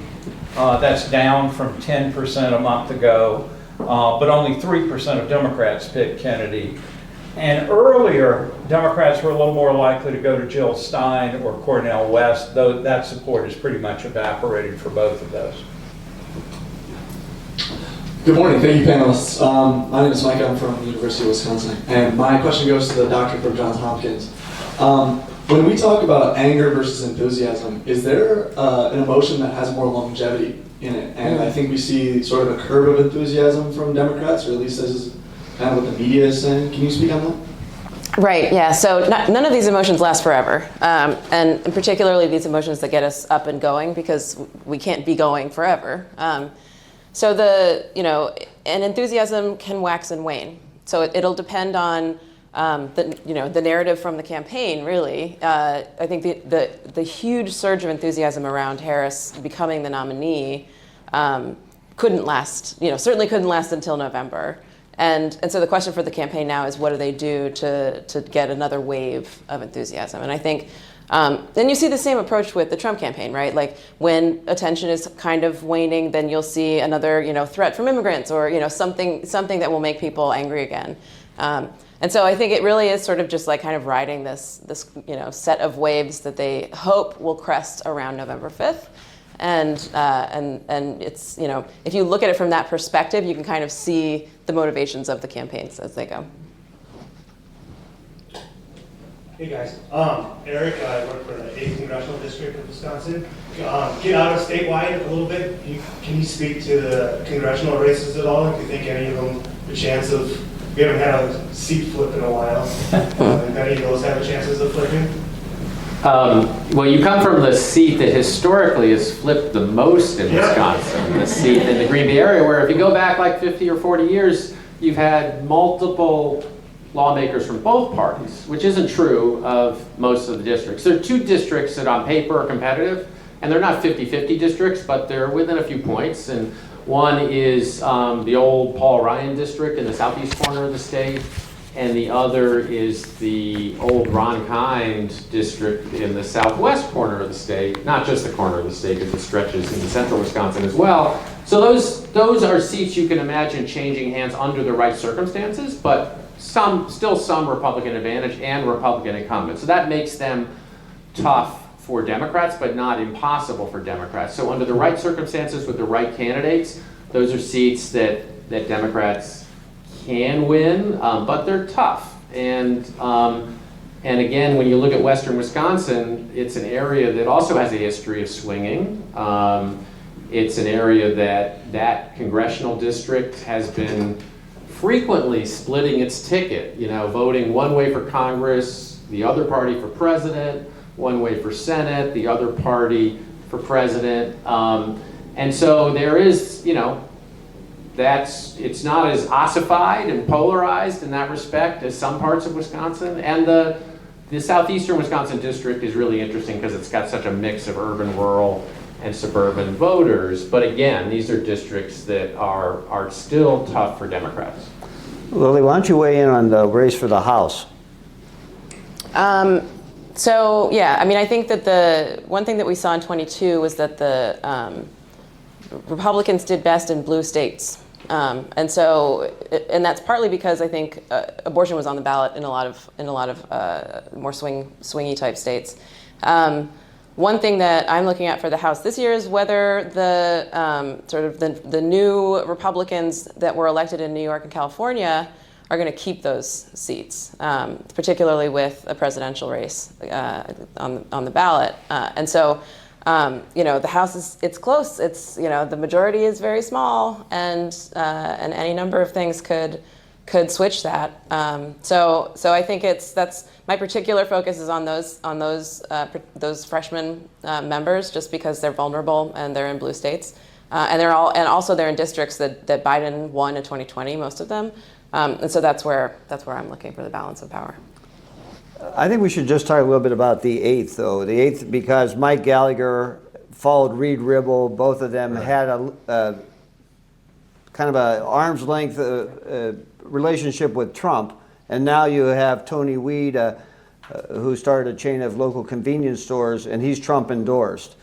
That's down from 10% a month ago, but only 3% of Democrats picked Kennedy. And earlier, Democrats were a little more likely to go to Jill Stein or Cornel West, though that support has pretty much evaporated for both of those. Good morning, thank you panelists. My name is Mike, I'm from the University of Wisconsin, and my question goes to the doctor from Johns Hopkins. When we talk about anger versus enthusiasm, is there an emotion that has more longevity in it? And I think we see sort of a curve of enthusiasm from Democrats, or at least this is kind of what the media is saying. Can you speak on that? Right, yeah, so none of these emotions last forever. And particularly these emotions that get us up and going, because we can't be going forever. So and enthusiasm can wax and wane. So it'll depend on the narrative from the campaign, really. I think the huge surge of enthusiasm around Harris becoming the nominee couldn't last, certainly couldn't last until November. And so the question for the campaign now is, what do they do to get another wave of enthusiasm? And I think then you see the same approach with the Trump campaign, right? Like when attention is kind of waning, then you'll see another, threat from immigrants, or something that will make people angry again. And so I think it really is sort of just like kind of riding this set of waves that they hope will crest around November 5th. And it's, if you look at it from that perspective, you can kind of see the motivations of the campaigns as they go. Hey guys, Eric, I work for the 8th Congressional District of Wisconsin. Get out of statewide a little bit. Can you speak to the congressional races at all? Do you think any of them have a chance of, we haven't had a seat flip in a while, if any of those have a chances of flipping? Well, you come from the seat that historically has flipped the most in Wisconsin, the seat in the Green Bay area, where if you go back like 50 or 40 years, you've had multiple lawmakers from both parties, which isn't true of most of the districts. There are 2 districts that on paper are competitive, and they're not 50-50 districts, but they're within a few points. And one is the old Paul Ryan district in the southeast corner of the state, and the other is the old Ron Kind district in the southwest corner of the state, not just the corner of the state, because it stretches into central Wisconsin as well. So those are seats you can imagine changing hands under the right circumstances, but still some Republican advantage and Republican incumbents. So that makes them tough for Democrats, but not impossible for Democrats. So under the right circumstances with the right candidates, those are seats that Democrats can win, but they're tough. And again, when you look at Western Wisconsin, it's an area that also has a history of swinging. It's an area that congressional district has been frequently splitting its ticket, voting one way for Congress, the other party for president, one way for Senate, the other party for president. And so there is, it's not as ossified and polarized in that respect as some parts of Wisconsin. And the southeastern Wisconsin district is really interesting because it's got such a mix of urban, rural, and suburban voters. But again, these are districts that are still tough for Democrats. Lily, why don't you weigh in on the race for the House? So yeah, I mean, I think that the one thing that we saw in 22 was that the Republicans did best in blue states. And that's partly because I think abortion was on the ballot in a lot of more swingy type states. One thing that I'm looking at for the House this year is whether the new Republicans that were elected in New York and California are going to keep those seats, particularly with a presidential race on the ballot. The House it's close. It's the majority is very small, and any number of things could switch that. So I think that's my particular focus is on those freshman members, just because they're vulnerable and they're in blue states, and also they're in districts that Biden won in 2020, most of them, and so that's where I'm looking for the balance of power. I think we should just talk a little bit about the 8th, though. The 8th, because Mike Gallagher followed Reed Ribble. Both of them had a kind of an arm's length relationship with Trump. And now you have Tony Weed, who started a chain of local convenience stores, and he's Trump endorsed,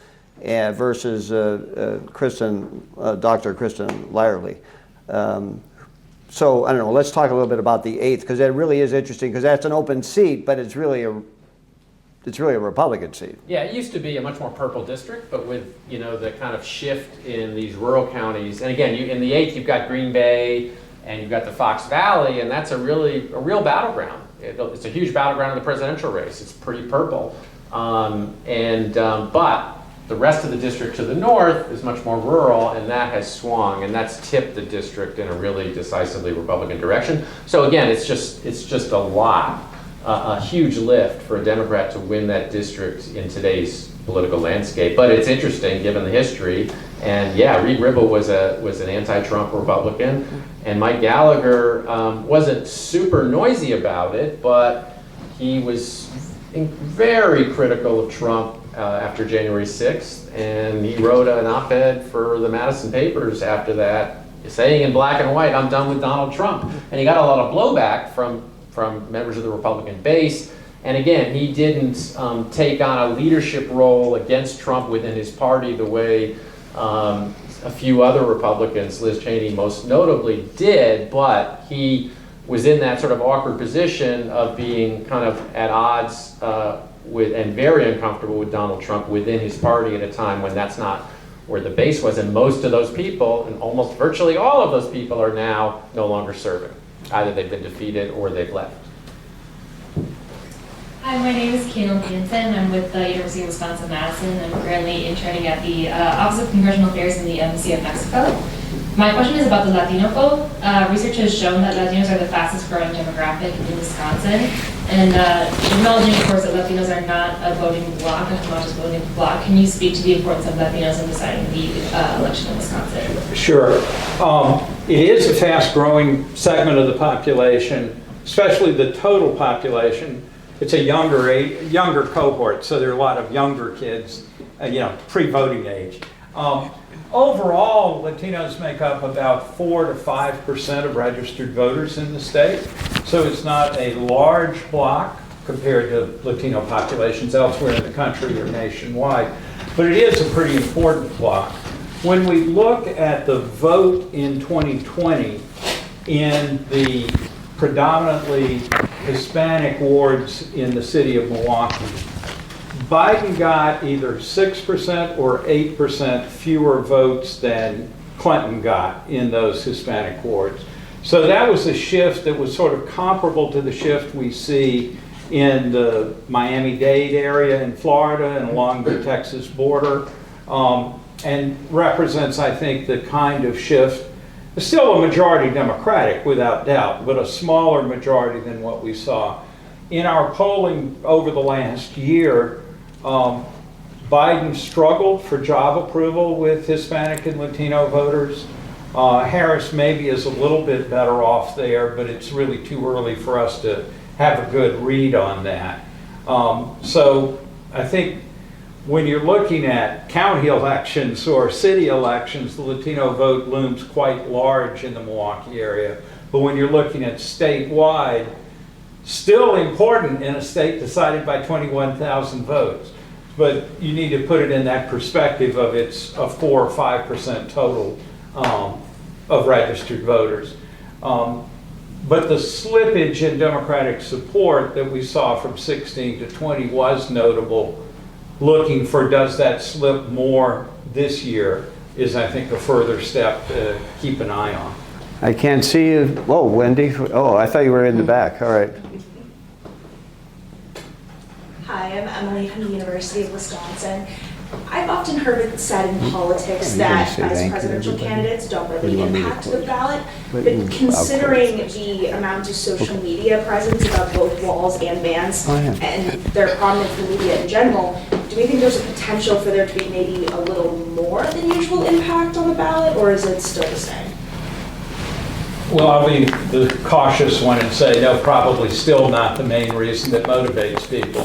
versus Dr. Kristen Lyerly. So I don't know. Let's talk a little bit about the 8th, because that really is interesting, because that's an open seat, but it's really a Republican seat. Yeah, it used to be a much more purple district, but with the kind of shift in these rural counties, and again, in the 8th you've got Green Bay and you've got the Fox Valley, and that's a real battleground. It's a huge battleground in the presidential race. It's pretty purple, but the rest of the district to the north is much more rural, and that has swung, and that's tipped the district in a really decisively Republican direction. So again, it's just a huge lift for a Democrat to win that district in today's political landscape. But it's interesting given the history. And yeah, Reed Ribble was an anti-Trump Republican, and Mike Gallagher wasn't super noisy about it, but he was very critical of Trump after January 6th, and he wrote an op-ed for the Madison papers after that, saying in black and white, "I'm done with Donald Trump." And he got a lot of blowback from members of the Republican base. And again, he didn't take on a leadership role against Trump within his party the way a few other Republicans, Liz Cheney most notably, did, but he was in that sort of awkward position of being kind of at odds with and very uncomfortable with Donald Trump within his party at a time when that's not where the base was. And most of those people, and almost virtually all of those people, are now no longer serving. Either they've been defeated or they've left. Hi, my name is Caitlin Hansen. I'm with the University of Wisconsin-Madison. I'm currently interning at the Office of Congressional Affairs in the Embassy of Mexico. My question is about the Latino vote. Research has shown that Latinos are the fastest growing demographic in Wisconsin. And acknowledging, of course, that Latinos are not a voting bloc, a homogenous voting bloc, can you speak to the importance of Latinos in deciding the election in Wisconsin? Sure. It is a fast-growing segment of the population, especially the total population. It's a younger cohort, so there are a lot of younger kids, pre-voting age. Overall, Latinos make up about 4 to 5% of registered voters in the state, so it's not a large block compared to Latino populations elsewhere in the country or nationwide, but it is a pretty important block. when we look at the vote in 2020 in the predominantly Hispanic wards in the city of Milwaukee, Biden got either 6% or 8% fewer votes than Clinton got in those Hispanic wards. So that was a shift that was sort of comparable to the shift we see in the Miami-Dade area in Florida and along the Texas border, and represents, I think, the kind of shift. It's still a majority Democratic, without doubt, but a smaller majority than what we saw. In our polling over the last year, Biden struggled for job approval with Hispanic and Latino voters. Harris maybe is a little bit better off there, but it's really too early for us to have a good read on that. So I think when you're looking at county elections or city elections, the Latino vote looms quite large in the Milwaukee area. But when you're looking at statewide, still important in a state decided by 21,000 votes. But you need to put it in that perspective of it's a 4 or 5% total of registered voters. But the slippage in Democratic support that we saw from 16 to 20 was notable. Looking for does that slip more this year is, I think, a further step to keep an eye on. I can't see you. Whoa, Wendy. Oh, I thought you were in the back. All right. Hi, I'm Emily from the University of Wisconsin. I've often heard it said in politics that vice presidential candidates don't really impact the ballot, but considering the amount of social media presence about both walls and bans and their prominence in the media in general, do we think there's a potential for there to be maybe a little more than usual impact on the ballot, or is it still the same? Well, I'll be the cautious one and say, no, probably still not the main reason that motivates people.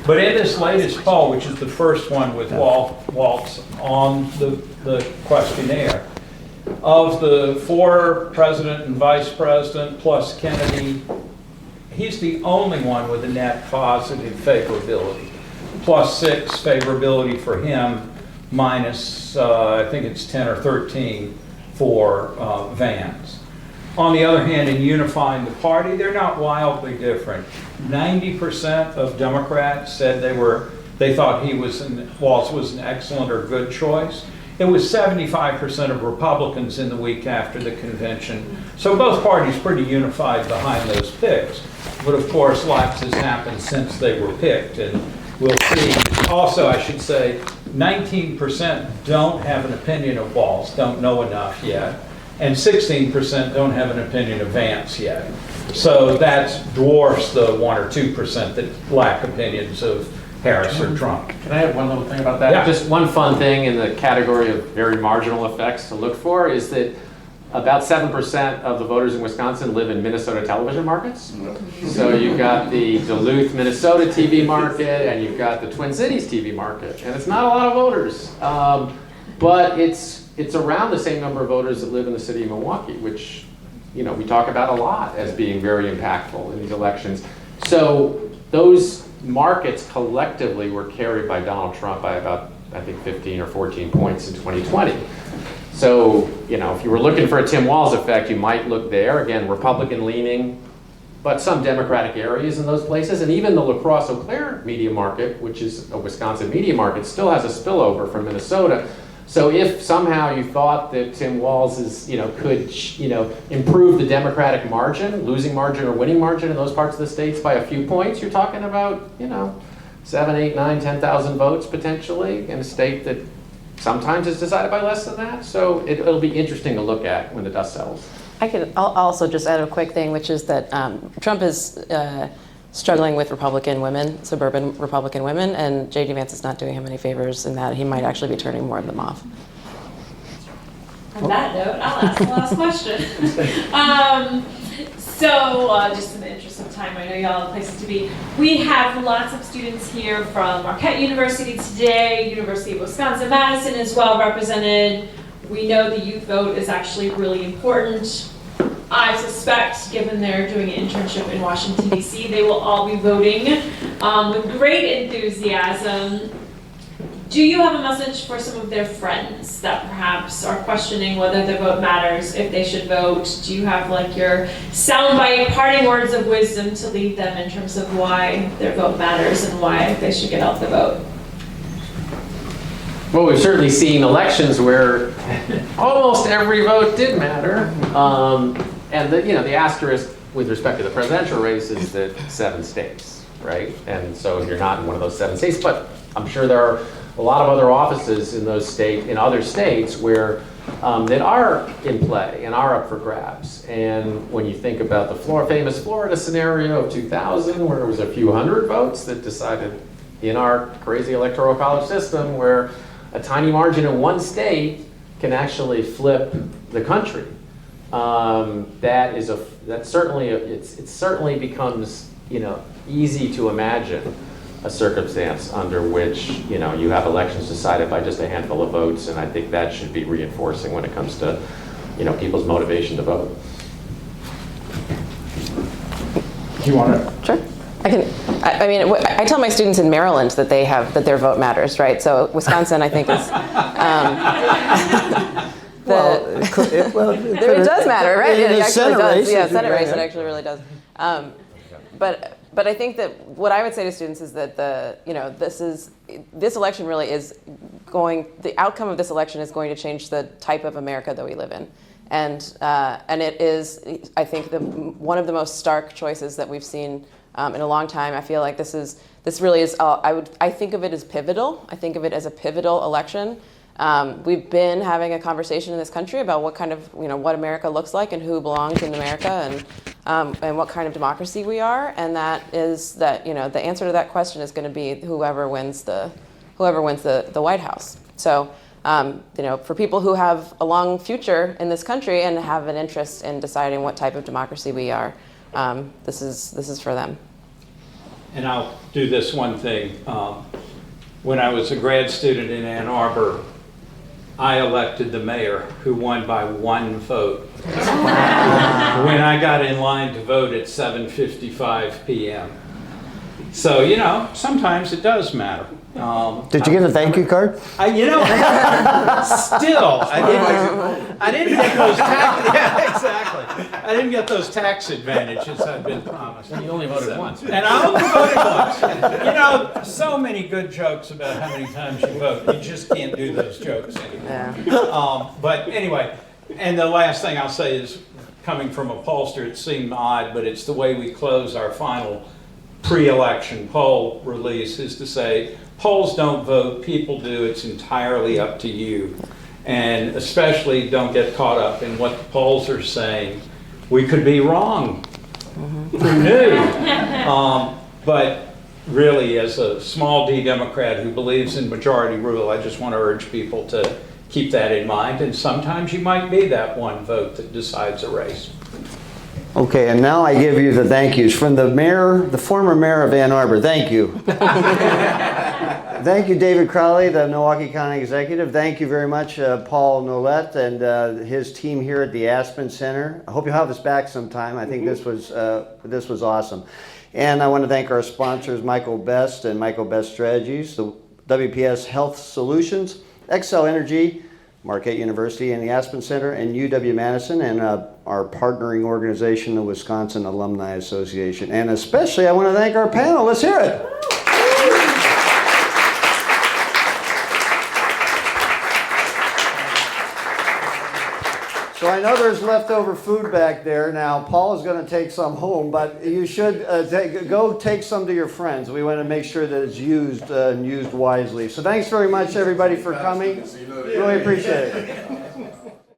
But in this latest poll, which is the first one with Waltz on the questionnaire, of the 4 president and vice president plus Kennedy, he's the only one with a net positive favorability. +6 favorability for him, minus, I think it's 10 or 13 for Vance. On the other hand, in unifying the party, they're not wildly different. 90% of Democrats said they thought Waltz was an excellent or good choice. It was 75% of Republicans in the week after the convention. So both parties pretty unified behind those picks. But of course, lots has happened since they were picked, and we'll see. Also, I should say, 19% don't have an opinion of Waltz, don't know enough yet. And 16% don't have an opinion of Vance yet. So that dwarfs the 1 or 2% that lack opinions of Harris or Trump. Can I add one little thing about that? Yeah. Just one fun thing in the category of very marginal effects to look for is that about 7% of the voters in Wisconsin live in Minnesota television markets. So you've got the Duluth, Minnesota TV market, and you've got the Twin Cities TV market. And it's not a lot of voters, but it's around the same number of voters that live in the city of Milwaukee, which we talk about a lot as being very impactful in these elections. So those markets collectively were carried by Donald Trump by about, I think, 15 or 14 points in 2020. So, if you were looking for a Tim Walz effect, you might look there. Again, Republican leaning, but some Democratic areas in those places. And even the La Crosse-Eau Claire media market, which is a Wisconsin media market, still has a spillover from Minnesota. So if somehow you thought that Tim Walz could improve the Democratic margin, losing margin or winning margin in those parts of the states by a few points, you're talking about 7, 8, 9, 10,000 votes potentially in a state that sometimes is decided by less than that. So it'll be interesting to look at when the dust settles. I'll also just add a quick thing, which is that Trump is struggling with Republican women, suburban Republican women, and J.D. Vance is not doing him any favors in that he might actually be turning more of them off. On that note, I'll ask the last question. Just in the interest of time, I know y'all have places to be. We have lots of students here from Marquette University today, University of Wisconsin-Madison is well represented. We know the youth vote is actually really important. I suspect, given they're doing an internship in Washington, D.C., they will all be voting with great enthusiasm. Do you have a message for some of their friends that perhaps are questioning whether their vote matters, if they should vote? Do you have like your soundbite parting words of wisdom to lead them in terms of why their vote matters and why they should get out the vote? Well, we've certainly seen elections where almost every vote did matter. And the asterisk with respect to the presidential race is that 7 states, right? And so if you're not in one of those 7 states, but I'm sure there are a lot of other offices in other states where that are in play and are up for grabs. And when you think about the famous Florida scenario of 2000, where it was a few hundred votes that decided in our crazy electoral college system, where a tiny margin in one state can actually flip the country. It certainly becomes easy to imagine a circumstance under which you have elections decided by just a handful of votes, and I think that should be reinforcing when it comes to people's motivation to vote. Do you want to? Sure. I tell my students in Maryland that their vote matters, right? So Wisconsin, I think, is. It does matter, right? In the Senate race, yeah, Senate race, it actually really does. But I think that what I would say to students is that this election really is the outcome of this election is going to change the type of America that we live in. And it is, I think, one of the most stark choices that we've seen in a long time. I feel like this really is. I think of it as pivotal. I think of it as a pivotal election. We've been having a conversation in this country about what kind of what America looks like and who belongs in America and what kind of democracy we are. And that the answer to that question is going to be whoever wins the White House. So. For people who have a long future in this country and have an interest in deciding what type of democracy we are, this is for them. And I'll do this one thing. When I was a grad student in Ann Arbor, I elected the mayor, who won by 1 vote. When I got in line to vote at 7:55 p.m. So, sometimes it does matter. Did you get a thank you card? I didn't get those tax. Yeah, exactly. I didn't get those tax advantages I've been promised. And you only voted once. And I only voted once. So many good jokes about how many times you vote. You just can't do those jokes anymore. Yeah. But anyway, and the last thing I'll say is, coming from a pollster, it seemed odd, but it's the way we close our final pre-election poll release, is to say, polls don't vote, people do, it's entirely up to you. And especially don't get caught up in what the polls are saying. We could be wrong. Who knew? But really, as a small d Democrat who believes in majority rule, I just want to urge people to keep that in mind. And sometimes you might be that one vote that decides a race. Okay, and now I give you the thank yous from the former mayor of Ann Arbor. Thank you. Thank you, David Crowley, the Milwaukee County Executive. Thank you very much, Paul Nolette and his team here at the Aspin Center. I hope you'll have us back sometime. I think this was awesome. And I want to thank our sponsors, Michael Best and Michael Best Strategies, the WPS Health Solutions, Excel Energy, Marquette University and the Aspin Center, and UW-Madison, and our partnering organization, the Wisconsin Alumni Association. And especially, I want to thank our panel. Let's hear it. So I know there's leftover food back there. Now, Paul is going to take some home, but you should go take some to your friends. We want to make sure that it's used and used wisely. So thanks very much, everybody, for coming. Really appreciate it.